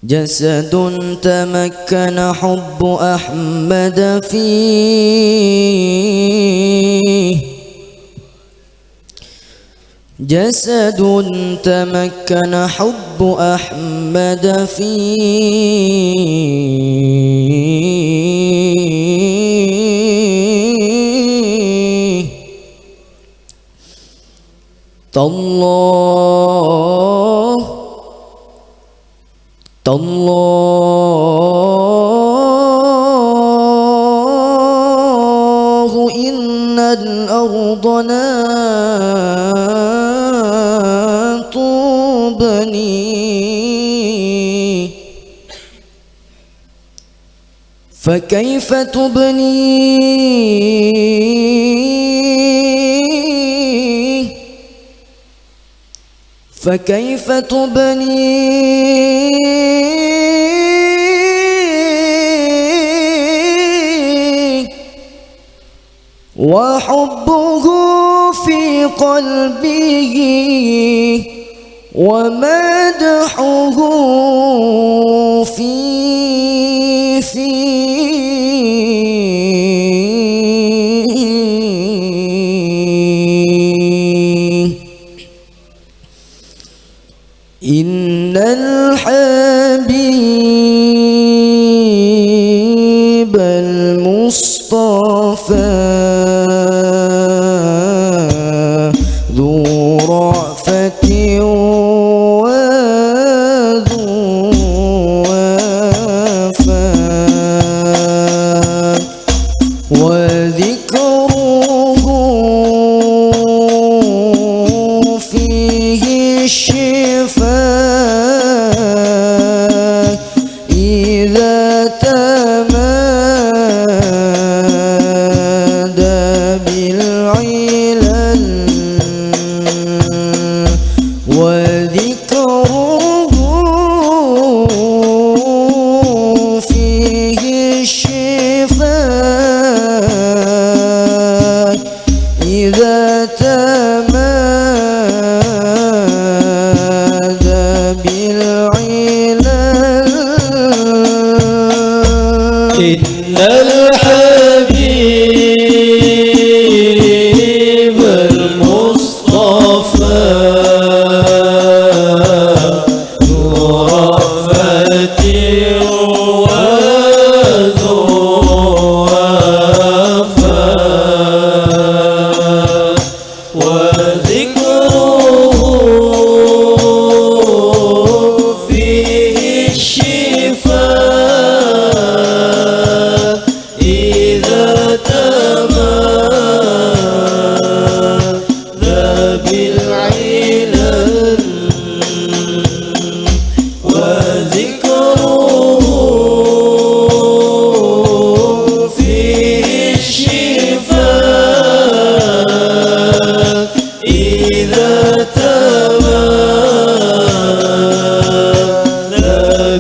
جسد تمكن حب أحمد فيه، جسد تمكن حب أحمد فيه. تالله إن الأرض لا تبني، فكيف تبني، فكيف تبني وحبه في قلبه ومدحه في فيه. إن الحبيب المصطفى ذو رأفة وذو وفاء، وذكره فيه الشفاء إذا تمادى بالعلل، وذكره فيه الشفاء إذا تمادى بالعلل. إن الحبيب المصطفى ذو رأفة وذو وفاء، وذكره فيه الشفاء إذا تمادى بالعلل، وذكره فيه الشفاء إذا تمادى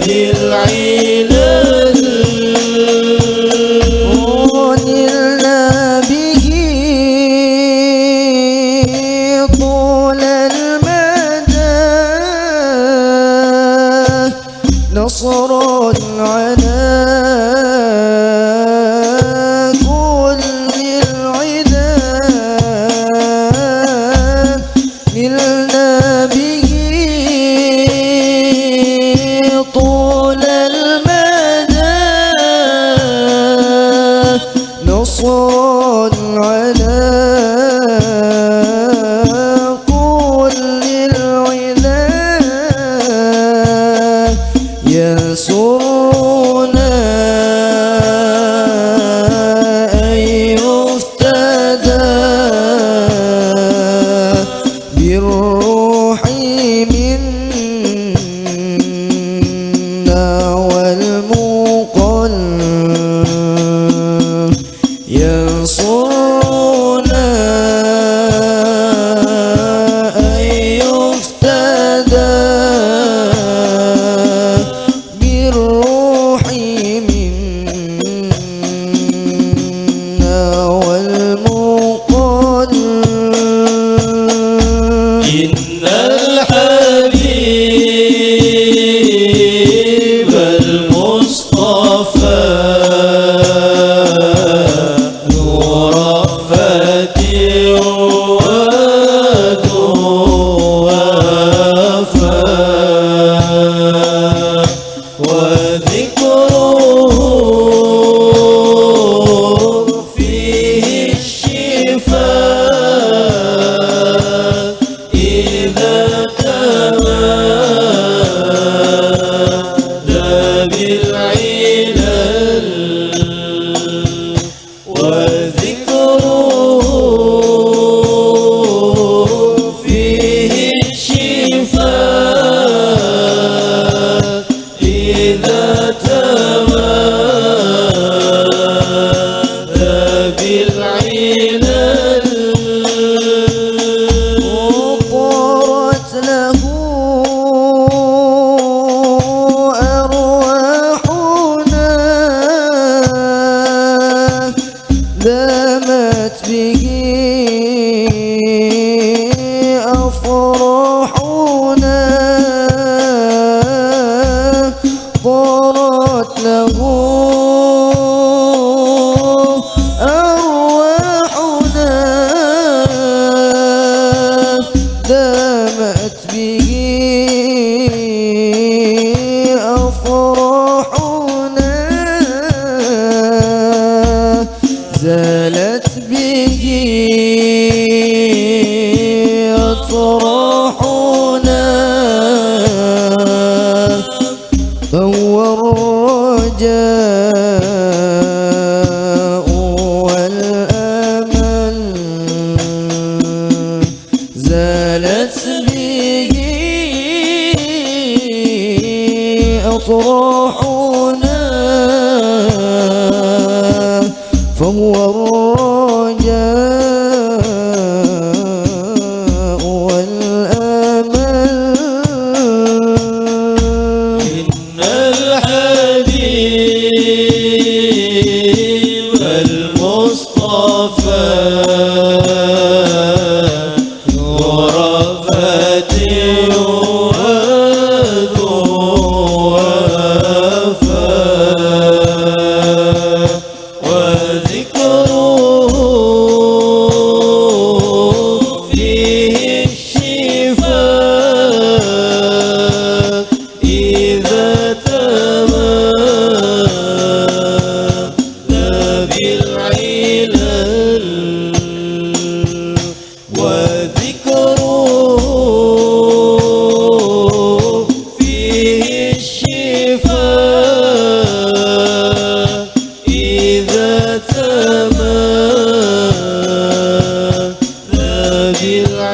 بالعلل. ونلنا به طول المدى نصرا على كل العدا، نلنا به طول المدى نصرا على كل العدا، يسرنا أن يفتدى بالروح منا والمقل، يسرنا أن يفتدى بالروح منا والمقل. إن الحبيب مطرحنا فهو الرجاء والأمل. إن الحبيب المصطفى غرفتي إذا تمادى بالعلل